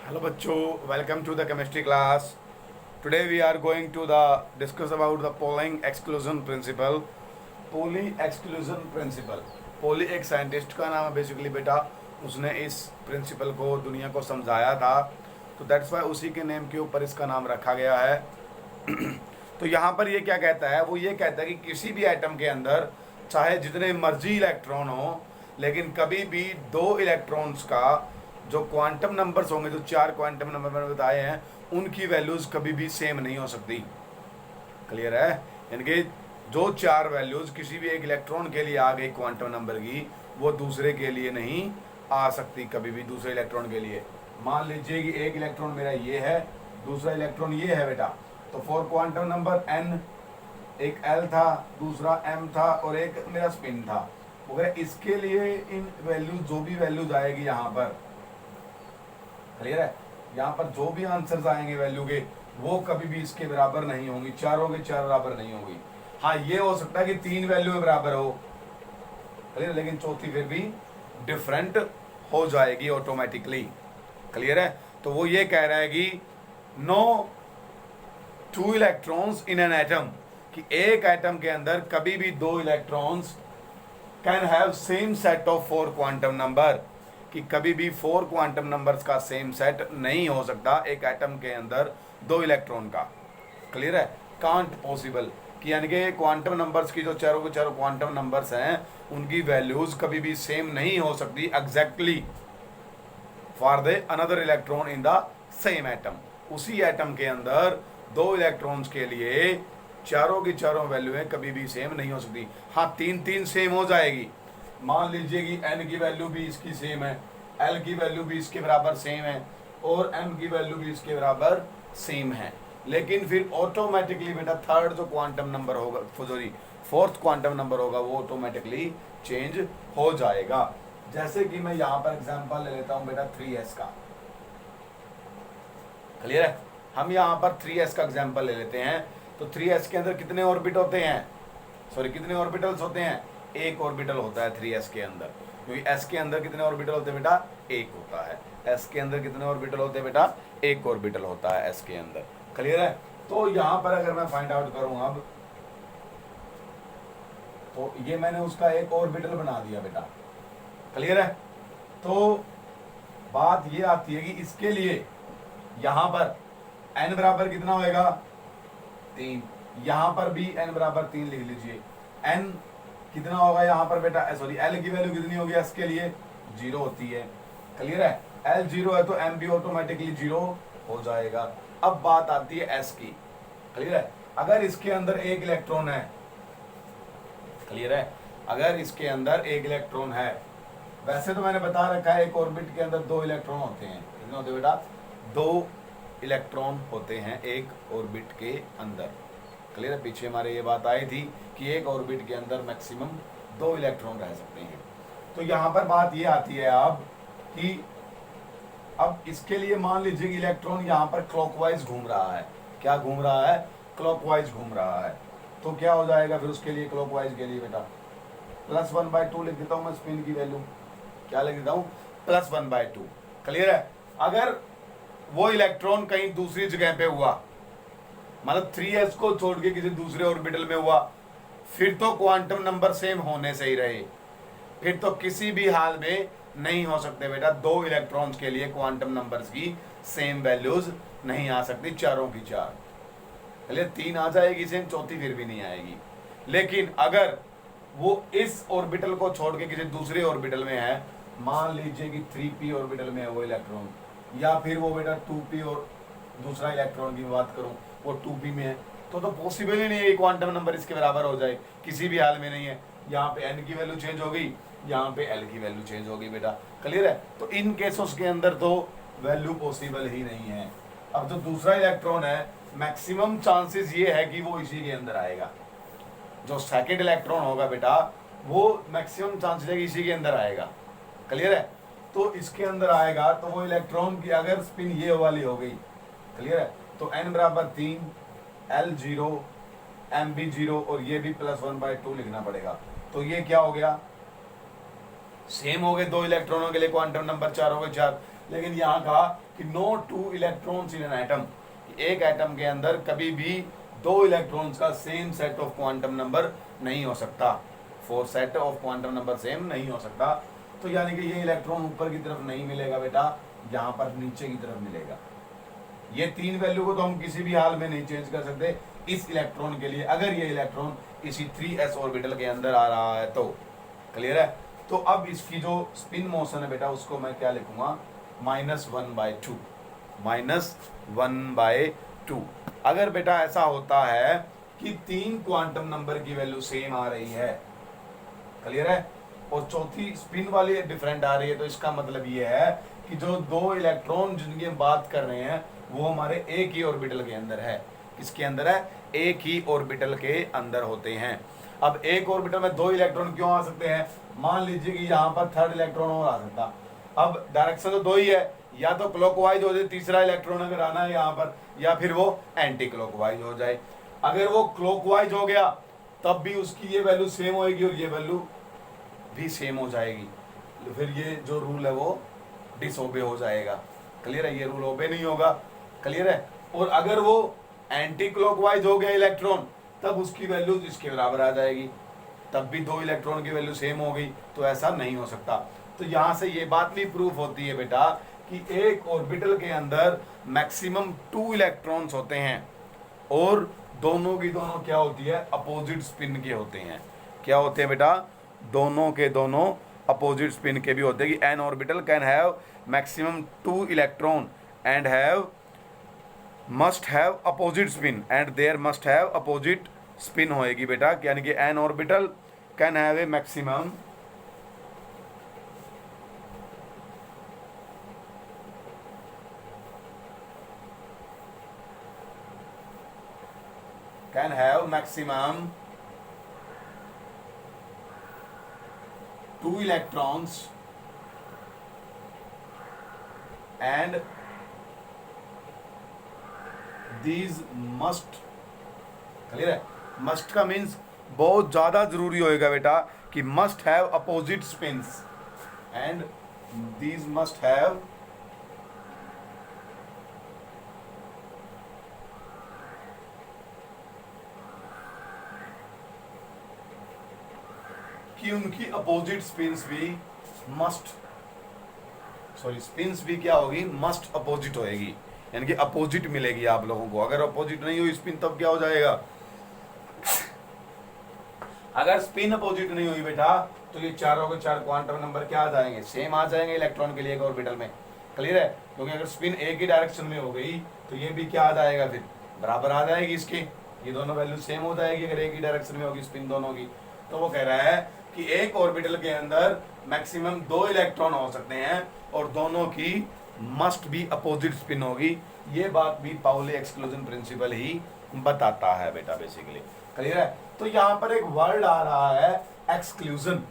Hello bachcho, welcome to the chemistry class. Today we are going to discuss about the Pauling exclusion principle. Pauli exclusion principle. Pauli एक scientist का नाम है basically बेटा, उसने इस principal को दुनिया को समझाया था, तो दैट्स वाई उसी के नेम के ऊपर इसका नाम रखा गया है। तो यहाँ पर ये क्या कहता है, वो ये कहता है कि किसी भी एटम के अंदर चाहे जितने मर्जी इलेक्ट्रॉन हो, लेकिन कभी भी दो इलेक्ट्रॉन्स का जो क्वांटम नंबर्स होंगे, जो 4 क्वांटम नंबर मैंने बताए हैं, उनकी वैल्यूज कभी भी सेम नहीं हो सकती। क्लियर है? यानी कि जो 4 वैल्यूज किसी भी एक इलेक्ट्रॉन के लिए आ गई क्वांटम नंबर की, वो दूसरे के लिए नहीं आ सकती कभी भी, दूसरे इलेक्ट्रॉन के लिए। मान लीजिए कि एक इलेक्ट्रॉन मेरा ये है, दूसरा इलेक्ट्रॉन ये है बेटा, तो 4 क्वांटम नंबर n, एक l था, दूसरा m था और एक मेरा स्पिन था वगैरह। इसके लिए इन वैल्यूज, जो भी वैल्यूज आएगी यहाँ पर, क्लियर है, यहाँ पर जो भी आंसर्स आएंगे वैल्यू के, वो कभी भी इसके बराबर नहीं होंगी, चारों के चार बराबर नहीं होंगी। हाँ, ये हो सकता है कि 3 वैल्यू में बराबर हो, क्लियर, लेकिन चौथी फिर भी डिफरेंट हो जाएगी ऑटोमेटिकली। क्लियर है? तो वो ये कह रहा है कि no 2 electrons in an atom, कि एक एटम के अंदर कभी भी 2 electrons can have same set of 4 quantum number, कि कभी भी 4 क्वांटम नंबर्स का सेम सेट नहीं हो सकता एक एटम के अंदर 2 इलेक्ट्रॉन का। क्लियर है? कांट पॉसिबल, कि यानी कि क्वांटम नंबर्स की जो चारों के चारों क्वांटम नंबर्स हैं, उनकी वैल्यूज कभी भी सेम नहीं हो सकती exactly for the another electron in the same atom. उसी एटम के अंदर 2 इलेक्ट्रॉन्स के लिए चारों की चारों वैल्यूएं कभी भी सेम नहीं हो सकती। हाँ, 3 सेम हो जाएगी। मान लीजिए कि n की वैल्यू भी इसकी सेम है, l की वैल्यू भी इसके बराबर सेम है और m की वैल्यू भी इसके बराबर सेम है, लेकिन फिर ऑटोमेटिकली बेटा थर्ड जो क्वांटम नंबर होगा, सॉरी फोर्थ क्वांटम नंबर होगा, वो ऑटोमेटिकली चेंज हो जाएगा। जैसे कि मैं यहाँ पर एग्जांपल ले लेता हूँ बेटा 3s का। क्लियर है? हम यहाँ पर 3s का एग्जांपल ले लेते हैं। तो 3s के अंदर कितने ऑर्बिट होते हैं, सॉरी कितने ऑर्बिटल्स होते हैं? एक ऑर्बिटल होता है 3s के अंदर, क्योंकि s के अंदर कितने ऑर्बिटल होते हैं बेटा? एक होता है। s के अंदर कितने ऑर्बिटल होते हैं बेटा? एक ऑर्बिटल होता है s के अंदर। क्लियर है? तो यहां पर अगर मैं फाइंड आउट करूं अब, तो ये मैंने उसका एक ऑर्बिटल बना दिया बेटा। क्लियर है? तो बात ये आती है कि इसके लिए यहां पर n बराबर कितना होएगा? 3। यहां पर भी n बराबर 3 लिख लीजिए। n कितना होगा यहाँ पर बेटा? सॉरी, l की वैल्यू कितनी होगी s के लिए? 0 होती है। क्लियर है? l 0 है तो m भी ऑटोमेटिकली 0 हो जाएगा। अब बात आती है s की। क्लियर है? अगर इसके अंदर एक इलेक्ट्रॉन है, क्लियर है, अगर इसके अंदर एक इलेक्ट्रॉन है, वैसे तो मैंने बता रखा है एक ऑर्बिट के अंदर 2 इलेक्ट्रॉन होते हैं। कितने होते हैं बेटा? 2 इलेक्ट्रॉन होते हैं एक ऑर्बिट के अंदर। क्लियर है? पीछे हमारे ये बात आई थी कि एक ऑर्बिट के अंदर मैक्सिमम 2 इलेक्ट्रॉन रह सकते हैं। तो यहाँ पर बात ये आती है अब कि अब इसके लिए मान लीजिए कि इलेक्ट्रॉन यहाँ पर क्लॉकवाइज घूम रहा है। क्या घूम रहा है? क्लॉकवाइज घूम रहा है। तो क्या हो जाएगा फिर उसके लिए, क्लॉकवाइज के लिए बेटा? +1/2 लिख देता हूँ मैं स्पिन की वैल्यू। क्या लिख देता हूँ? +1/2। क्लियर है? अगर वो इलेक्ट्रॉन कहीं दूसरी जगह पे हुआ, मतलब 3s को छोड़ के किसी दूसरे ऑर्बिटल में हुआ, फिर तो क्वांटम नंबर सेम होने से ही रहे, फिर तो किसी भी हाल में नहीं हो सकते बेटा 2 इलेक्ट्रॉन्स के लिए क्वांटम नंबर्स की सेम वैल्यूज नहीं आ सकती, चारों की चार। पहले 3 आ जाएगी सेम, चौथी फिर भी नहीं आएगी। लेकिन अगर वो इस ऑर्बिटल को छोड़ के किसी दूसरे ऑर्बिटल में है, मान लीजिए कि 3p ऑर्बिटल में है वो इलेक्ट्रॉन, या फिर वो बेटा 2p और दूसरा इलेक्ट्रॉन की बात करूं वो 2p में है, तो पॉसिबल ही नहीं है कि क्वांटम नंबर इसके बराबर हो जाए, किसी भी हाल में नहीं है। यहाँ पे n की वैल्यू चेंज हो गई, यहाँ पे l की वैल्यू चेंज हो गई बेटा। क्लियर है? तो इन केसेस के अंदर तो वैल्यू पॉसिबल ही नहीं है। अब जो दूसरा इलेक्ट्रॉन है, मैक्सिमम चांसेस ये है कि वो इसी के अंदर आएगा। जो सेकेंड इलेक्ट्रॉन होगा बेटा, वो मैक्सिमम चांसेस है कि इसी के अंदर आएगा। क्लियर है? तो इसके अंदर आएगा तो वो इलेक्ट्रॉन की अगर स्पिन ये वाली हो गई, क्लियर है, तो n बराबर 3, l 0, m भी 0 और ये भी +1/2 लिखना पड़ेगा। तो ये क्या हो गया? सेम हो गए 2 इलेक्ट्रॉनों के लिए क्वांटम नंबर 4 हो गए 4। लेकिन यहाँ कहा कि no two electrons in an atom, एक एटम के अंदर कभी भी दो इलेक्ट्रॉन्स का same set of quantum number नहीं हो सकता, four set of quantum number same नहीं हो सकता। तो यानी कि ये इलेक्ट्रॉन ऊपर की तरफ नहीं मिलेगा बेटा, यहाँ पर नीचे की तरफ मिलेगा। ये तीन वैल्यू को तो हम किसी भी हाल में नहीं चेंज कर सकते इस इलेक्ट्रॉन के लिए, अगर ये इलेक्ट्रॉन इसी 3s ऑर्बिटल के अंदर आ रहा है तो। क्लियर है? तो अब इसकी जो स्पिन मोशन है बेटा उसको मैं क्या लिखूंगा, -1/2, -1/2। अगर बेटा ऐसा होता है कि तीन क्वांटम नंबर की वैल्यू सेम आ रही है, क्लियर है, और चौथी स्पिन वाली डिफरेंट आ रही है, तो इसका मतलब ये है कि जो दो इलेक्ट्रॉन जिनकी हम बात कर रहे हैं वो हमारे एक ही ऑर्बिटल के अंदर है। किसके अंदर है? एक ही ऑर्बिटल के अंदर होते हैं। अब एक ऑर्बिटल में दो इलेक्ट्रॉन क्यों आ सकते हैं? मान लीजिए कि यहाँ पर थर्ड इलेक्ट्रॉन और आ सकता। अब डायरेक्शन तो दो ही है, या तो क्लॉकवाइज हो जाए तीसरा इलेक्ट्रॉन अगर आना है यहाँ पर, या फिर वो एंटी क्लॉकवाइज हो जाए। अगर वो क्लॉकवाइज हो गया तब भी उसकी ये वैल्यू सेम होगी और ये वैल्यू भी सेम हो जाएगी, फिर ये जो रूल है वो डिसओबे हो जाएगा। क्लियर है? ये रूल ओबे नहीं होगा। क्लियर है? और अगर वो एंटी क्लॉकवाइज हो गया इलेक्ट्रॉन तब उसकी वैल्यू इसके बराबर आ जाएगी, तब भी दो इलेक्ट्रॉन की वैल्यू सेम हो गई, तो ऐसा नहीं हो सकता। तो यहां से ये बात भी प्रूफ होती है बेटा कि एक ऑर्बिटल के अंदर मैक्सिमम 2 इलेक्ट्रॉन्स होते हैं और दोनों की दोनों क्या होती है? अपोजिट स्पिन के होते हैं। क्या होते हैं बेटा? दोनों के दोनों अपोजिट स्पिन के भी होते हैं कि an orbital can have maximum 2 electron and have must have opposite spin and there must have opposite spin होएगी बेटा, यानी कि an orbital can have a maximum can have maximum 2 electrons and these must, clear है? Must का means बहुत ज्यादा जरूरी होएगा बेटा कि must have opposite spins and these must have कि उनकी अपोजिट स्पिन्स भी मस्ट, सॉरी स्पिन्स भी क्या होगी? मस्ट अपोजिट होएगी, यानी कि अपोजिट मिलेगी आप लोगों को। अगर अपोजिट नहीं हुई स्पिन तब क्या हो जाएगा? अगर स्पिन अपोजिट नहीं हुई बेटा तो ये चारों के चार क्वांटम नंबर क्या आ जाएंगे? सेम आ जाएंगे इलेक्ट्रॉन के लिए एक ऑर्बिटल में। क्लियर है? क्योंकि अगर स्पिन एक ही डायरेक्शन में हो गई तो ये भी क्या आ जाएगा? फिर बराबर आ जाएगी इसकी, ये दोनों वैल्यू सेम हो जाएगी अगर एक ही डायरेक्शन में होगी स्पिन दोनों की। तो वो कह रहा है कि एक ऑर्बिटल के अंदर मैक्सिमम 2 इलेक्ट्रॉन हो सकते हैं और दोनों की मस्ट भी अपोजिट स्पिन होगी। ये बात भी पाउली एक्सक्लूजन प्रिंसिपल ही बताता है बेटा बेसिकली। क्लियर है? तो यहाँ पर एक वर्ड आ रहा है एक्सक्लूजन।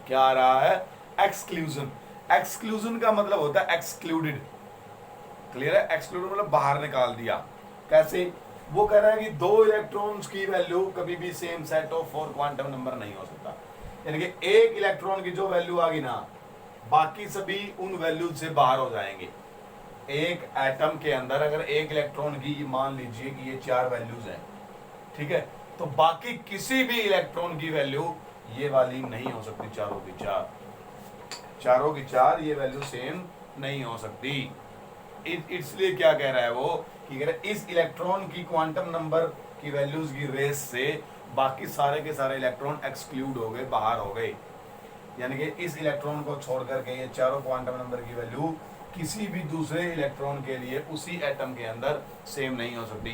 क्या आ रहा है? एक्सक्लूजन। एक्सक्लूजन का मतलब होता है एक्सक्लूडेड। क्लियर है? एक्सक्लूडेड मतलब बाहर निकाल दिया। कैसे? वो कह रहा है कि 2 इलेक्ट्रॉन्स की वैल्यू कभी भी same set of 4 quantum number नहीं हो सकता, यानी कि एक इलेक्ट्रॉन की जो वैल्यू आ गई ना बाकी सभी उन वैल्यू से बाहर हो जाएंगे। एक एटम के अंदर अगर एक इलेक्ट्रॉन की मान लीजिए कि ये 4 वैल्यूज हैं, ठीक है, तो बाकी किसी भी इलेक्ट्रॉन की वैल्यू ये वाली नहीं हो सकती। चारों की चार ये वैल्यू सेम नहीं हो सकती। इसलिए क्या कह रहा है वो कि अगर इस इलेक्ट्रॉन की क्वांटम नंबर की वैल्यूज की रेस से बाकी सारे के सारे इलेक्ट्रॉन एक्सक्लूड हो गए, बाहर हो गए, यानी कि इस इलेक्ट्रॉन को छोड़ करके ये चारों क्वांटम नंबर की वैल्यू किसी भी दूसरे इलेक्ट्रॉन के लिए उसी एटम के अंदर सेम नहीं हो सकती,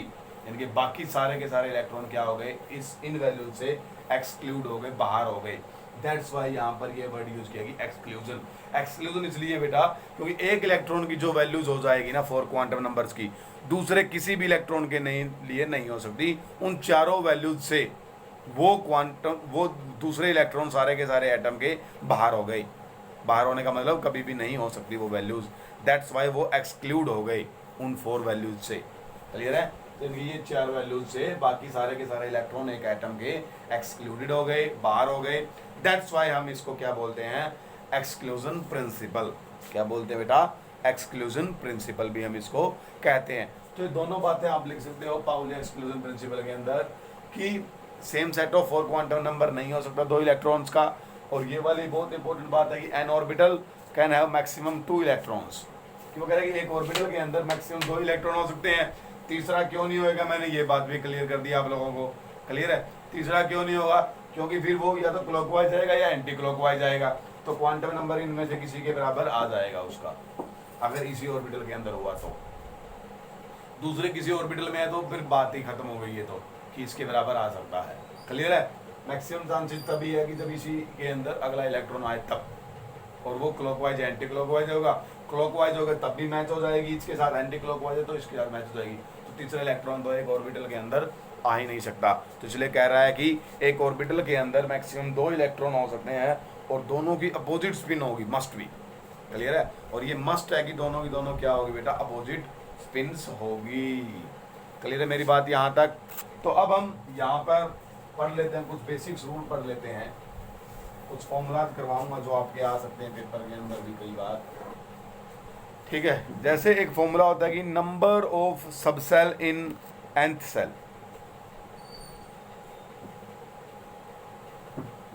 यानी कि बाकी सारे के सारे इलेक्ट्रॉन क्या हो गए? इन वैल्यू से एक्सक्लूड हो गए, बाहर हो गए। दैट्स वाई यहाँ पर ये वर्ड यूज किया गया एक्सक्लूजन। एक्सक्लूजन इसलिए बेटा क्योंकि एक इलेक्ट्रॉन की जो वैल्यूज हो जाएगी ना 4 क्वांटम नंबर्स की, दूसरे किसी भी इलेक्ट्रॉन के लिए नहीं हो सकती। उन चारों वैल्यूज से वो दूसरे इलेक्ट्रॉन सारे के सारे एटम के बाहर हो गए। बाहर होने का मतलब कभी भी नहीं हो सकती वो वैल्यूज। दैट्स वाई वो एक्सक्लूड हो गए उन 4 वैल्यूज से। क्लियर है? तो ये 4 वैल्यूज से बाकी सारे के सारे इलेक्ट्रॉन एक एटम के एक्सक्लूडेड हो गए, बाहर हो गए। दैट्स वाई हम इसको क्या बोलते हैं? Exclusion principle. क्या बोलते हैं बेटा? एक्सक्लूजन प्रिंसिपल भी हम इसको कहते हैं। तो ये दोनों बातें आप लिख सकते हो पाउली एक्सक्लूजन प्रिंसिपल के अंदर कि same set of 4 quantum number नहीं हो सकता 2 इलेक्ट्रॉन्स का। और ये वाली बहुत इंपॉर्टेंट बात है कि an orbital can have maximum 2 electrons. क्यों कह रहे हैं कि एक ऑर्बिटल के अंदर मैक्सिमम 2 इलेक्ट्रॉन हो सकते हैं। तीसरा क्यों नहीं होगा, मैंने ये बात भी क्लियर कर दी आप लोगों को। क्लियर है? तीसरा क्यों नहीं होगा, क्योंकि फिर वो या तो क्लॉकवाइज जाएगा या एंटी क्लॉकवाइज जाएगा, तो क्वांटम नंबर इनमें से किसी के बराबर आ जाएगा उसका, अगर इसी ऑर्बिटल के अंदर हुआ तो। दूसरे किसी ऑर्बिटल में है तो फिर बात ही खत्म हो गई है, तो कि इसके बराबर आ सकता है। क्लियर है? मैक्सिमम चांसेस तभी है कि जब इसी के अंदर अगला इलेक्ट्रॉन आए तब, और वो क्लॉकवाइज एंटी क्लॉकवाइज होगा। क्लॉकवाइज होगा तब भी मैच हो जाएगी इसके साथ, एंटी क्लॉकवाइज है तो इसके साथ मैच हो जाएगी। तो तीसरा इलेक्ट्रॉन तो एक ऑर्बिटल के अंदर आ ही नहीं सकता। तो इसलिए कह रहा है कि एक ऑर्बिटल के अंदर मैक्सिमम 2 इलेक्ट्रॉन हो सकते हैं और दोनों की अपोजिट स्पिन होगी, मस्ट भी। क्लियर है? और ये मस्ट है कि दोनों की दोनों क्या होगी बेटा, अपोजिट स्पिन्स होगी। क्लियर है मेरी बात यहाँ तक? तो अब हम यहाँ पर पढ़ लेते हैं, कुछ बेसिक्स रूल पढ़ लेते हैं, कुछ फॉर्मूला करवाऊंगा जो आपके आ सकते हैं पेपर के अंदर भी कई बार। ठीक है? जैसे एक फॉर्मूला होता है कि number of subshell in nth shell,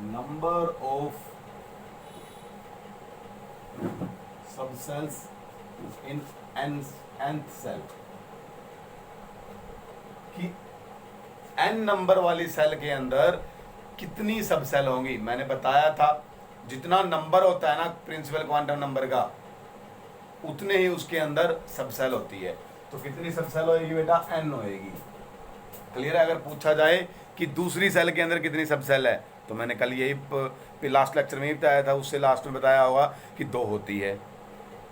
number of subshells in nth shell, कि n नंबर वाली सेल के अंदर कितनी सब सेल होंगी। मैंने बताया था जितना नंबर होता है ना प्रिंसिपल क्वांटम नंबर का, उतने ही उसके अंदर सब सेल होती है। तो कितनी सब सेल होएगी बेटा, n होएगी। क्लियर है? अगर पूछा जाए कि दूसरी सेल के अंदर कितनी सब सेल है, तो मैंने कल यही लास्ट लेक्चर में ही बताया था, उससे लास्ट में बताया होगा कि 2 होती है।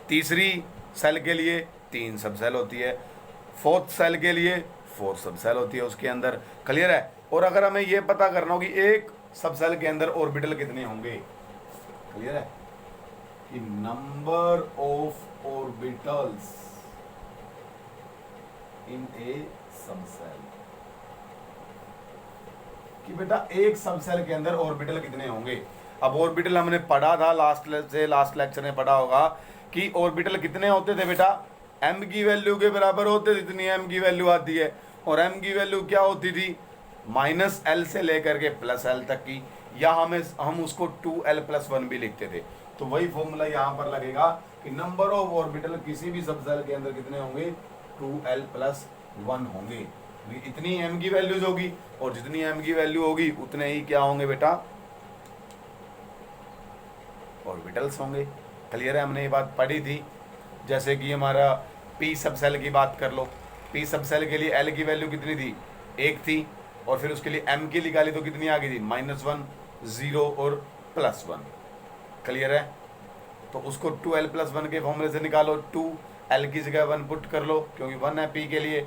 तीसरी सेल के लिए 3 सब सेल होती है, फोर्थ सेल के लिए 4 सब सेल होती है उसके अंदर। क्लियर है? और अगर हमें ये पता करना हो कि एक सब सेल के अंदर ऑर्बिटल कितने होंगे, क्लियर है, कि नंबर ऑफ ऑर्बिटल्स इन ए सब सेल, कि बेटा एक सब सेल के अंदर ऑर्बिटल कितने होंगे। अब ऑर्बिटल हमने पढ़ा था लास्ट लेक्चर में पढ़ा होगा कि ऑर्बिटल कितने होते थे बेटा, m की वैल्यू के बराबर होते थे, जितनी m की वैल्यू आती है। और m की वैल्यू क्या होती थी, -l से लेकर के +l तक की, या हम उसको 2l+1 भी लिखते थे। तो वही फॉर्मूला यहाँ पर लगेगा कि नंबर ऑफ ऑर्बिटल किसी भी सब सेल के अंदर कितने होंगे, 2l+1 होंगे। इतनी m की वैल्यूज होगी, और जितनी m की वैल्यू होगी उतने ही क्या होंगे बेटा, ऑर्बिटल्स होंगे। क्लियर है? हमने ये बात पढ़ी थी। जैसे कि हमारा p सब सेल की बात कर लो, p सब सेल के लिए l की वैल्यू कितनी थी, 1 थी, और फिर उसके लिए m की निकाली तो कितनी आ गई थी, -1, 0 और +1। क्लियर है? तो उसको 2l+1 के फॉर्मूले से निकालो, 2l की जगह 1 पुट कर लो, क्योंकि 1 है p के लिए,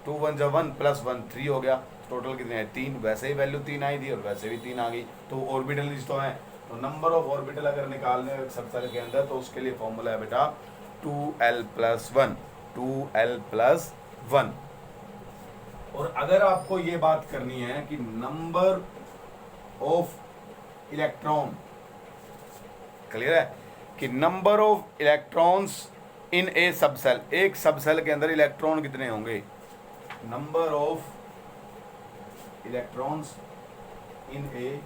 2 1 जब 1 +1 3 हो गया, टोटल कितने हैं 3। वैसे ही वैल्यू 3 आई थी और वैसे भी 3 आ गई। तो ऑर्बिटल तो है, तो नंबर ऑफ ऑर्बिटल अगर निकालने हैं सब सेल के अंदर, तो उसके लिए फॉर्मूला है बेटा 2l+1, 2l+1। और अगर आपको ये बात करनी है कि नंबर ऑफ इलेक्ट्रॉन, क्लियर है, कि नंबर ऑफ इलेक्ट्रॉन्स इन ए सब सेल, एक सब सेल के अंदर इलेक्ट्रॉन कितने होंगे, नंबर ऑफ इलेक्ट्रॉन्स इन ए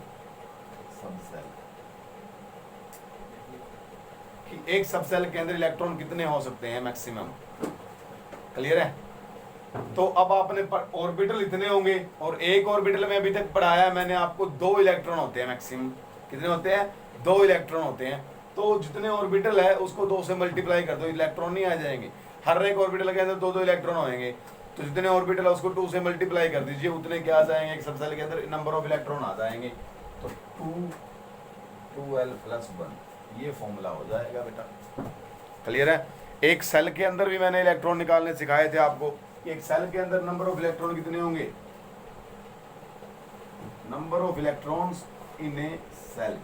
सब सेल, कि एक सब सेल के अंदर इलेक्ट्रॉन कितने हो सकते हैं मैक्सिमम। क्लियर है? तो अब आपने ऑर्बिटल इतने होंगे, और एक ऑर्बिटल में अभी तक पढ़ाया है मैंने आपको 2 इलेक्ट्रॉन होते हैं मैक्सिमम। कितने होते हैं, 2 इलेक्ट्रॉन होते हैं। तो जितने ऑर्बिटल है उसको 2 से मल्टीप्लाई कर दो, इलेक्ट्रॉन नहीं आ जाएंगे, हर एक ऑर्बिटल के अंदर 2-2 इलेक्ट्रॉन होंगे। तो जितने ऑर्बिटल है उसको 2 से मल्टीप्लाई कर दीजिए, उतने क्या आ जाएंगे, एक सब सेल के अंदर नंबर ऑफ इलेक्ट्रॉन आ जाएंगे। तो 2l+1 ये फॉर्मूला हो जाएगा बेटा। क्लियर है? एक सेल के अंदर भी मैंने इलेक्ट्रॉन निकालने सिखाए थे आपको कि एक सेल के अंदर नंबर ऑफ इलेक्ट्रॉन कितने होंगे, number of electrons in a shell,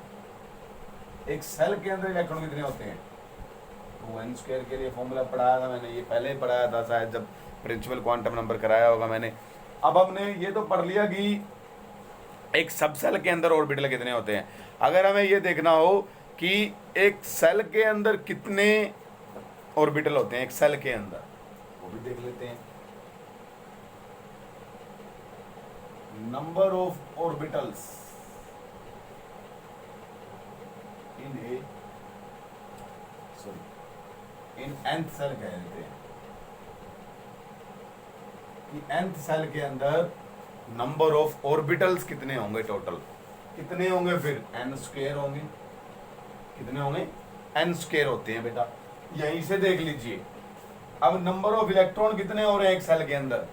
एक सेल के अंदर इलेक्ट्रॉन कितने होते हैं, 2n² के लिए फॉर्मूला पढ़ाया था मैंने, ये पहले ही पढ़ाया था शायद जब प्रिंसिपल क्वांटम नंबर कराया होगा मैंने। अब हमने ये तो पढ़ लिया कि एक सब सेल के अंदर ऑर्बिटल कितने होते हैं। अगर हमें ये देखना हो कि एक सेल के अंदर कितने ऑर्बिटल होते हैं एक सेल के अंदर, वो भी देख लेते हैं। Number of orbitals in a sorry in nth shell कह देते हैं कि nth सेल के अंदर नंबर ऑफ ऑर्बिटल्स कितने होंगे टोटल, कितने होंगे, फिर n स्क्वायर होंगे, कितने होंगे, n स्क्वायर होते हैं बेटा, यहीं से देख लीजिए। अब नंबर ऑफ इलेक्ट्रॉन कितने हो रहे हैं एक सेल के अंदर,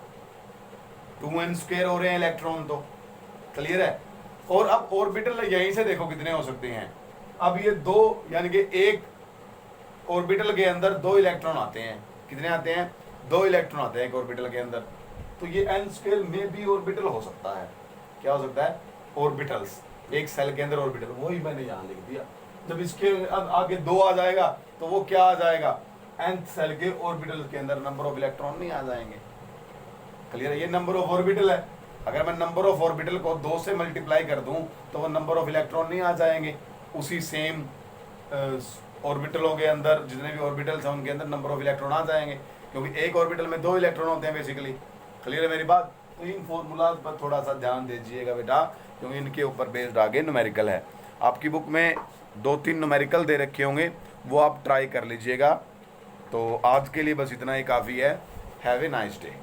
2n स्क्वायर हो रहे हैं इलेक्ट्रॉन, तो क्लियर है। और अब ऑर्बिटल यहीं से देखो कितने हो सकते हैं। अब ये दो यानी कि एक ऑर्बिटल के अंदर 2 इलेक्ट्रॉन आते हैं, कितने आते हैं, 2 इलेक्ट्रॉन आते हैं एक ऑर्बिटल के अंदर, तो ये n स्क्वायर में भी ऑर्बिटल हो सकता है। क्या हो सकता है, ऑर्बिटल्स, एक सेल के अंदर ऑर्बिटल, वही मैंने यहाँ लिख दिया। जब इसके आगे 2 आ जाएगा तो वो क्या आ जाएगा, nth सेल के ऑर्बिटल के अंदर नंबर ऑफ इलेक्ट्रॉन नहीं आ जाएंगे। क्लियर है, ये नंबर ऑफ ऑर्बिटल है। अगर मैं नंबर ऑफ ऑर्बिटल को 2 से मल्टीप्लाई कर दूं तो वो नंबर ऑफ इलेक्ट्रॉन नहीं आ जाएंगे। उसी सेम ऑर्बिटलों के अंदर जितने भी ऑर्बिटल्स हैं उनके अंदर नंबर ऑफ इलेक्ट्रॉन आ जाएंगे, क्योंकि एक ऑर्बिटल में 2 इलेक्ट्रॉन होते हैं बेसिकली। क्लियर है मेरी बात। तो इन फॉर्मूलाज पर थोड़ा सा ध्यान दीजिएगा बेटा, क्योंकि इनके ऊपर बेस्ड आगे न्यूमेरिकल है। आपकी बुक में 2-3 न्यूमेरिकल दे रखे होंगे, वो आप ट्राई कर लीजिएगा। तो आज के लिए बस इतना ही काफ़ी है। Have a nice day.